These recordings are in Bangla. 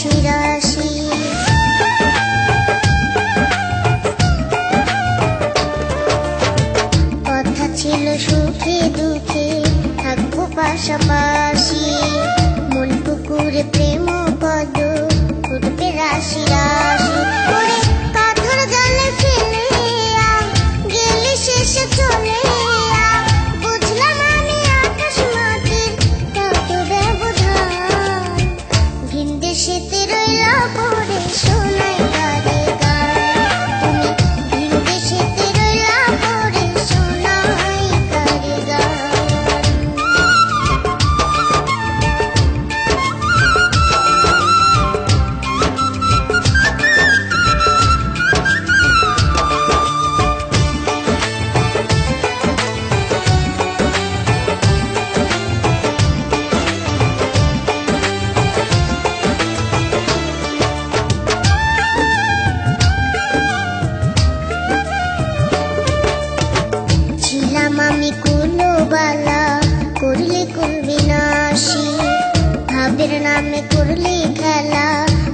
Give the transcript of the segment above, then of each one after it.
রাশি রাশি। কথা ছিল সুখে দুঃখে থাকবো পাশাপাশি, মন পুকুরে প্রেম পদ ফুটবে রাশি রাশি। ওরে কাঁধর জলে ফেলে গেলি শেষে চলে, বুঝলাম আমি আকাশ মাটির কত ব্যবধান। ভিন দেশেতে রইলা পড়ে শোনাই গারে গান, তুমি ভিন দেশেতে রইলা পড়ে শোনাই গারে গান। ছিলাম আমি কুলোবালা করলে করবি নাশি, ভাবের নামে করলি খেলা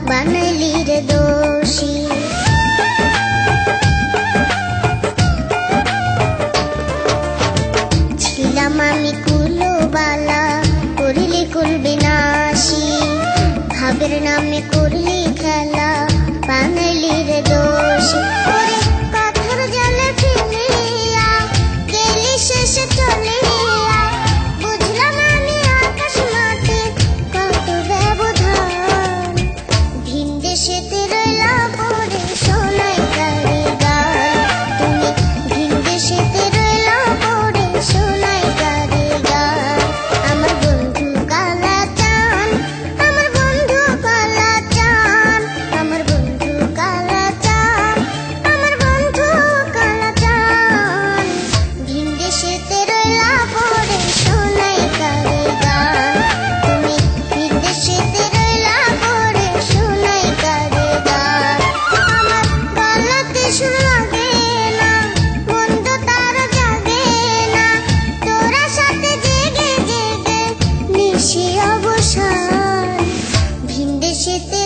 বানাইলি রে দোষী। ছিলাম আমি কুলোবালা করলে করবি নাশি, ভাবের নামে করলি খেলা বানাইলি রে দোষী। ওরে কাঁধর জলে ফেলিয়া গেলি শেষে চলে, বুঝলাম আমি আকাশ মাটির কত ব্যবধান। ভিন দেশেতে রইলা পড়ে শোনাই গারে গান, তুমি ভিন দেশেতে রইলা পড়ে শোনাই গারে গান। আমার বন্ধু কালা চান, আমার বন্ধু কালা চান, আমার বন্ধু কালা চান, আমার বন্ধু কালা চান। ভিন দেশেতে রইলা পড়ে শোনাই গারে গান, তুমি ভিন দেশেতে রইলা পড়ে শোনাই গারে গান। আমার গলাতে সুর লাগে না, মন্দ তার জাগে না, তোরা সাথে জেগে জেগে নিশি অবসান। ভিন দেশেতে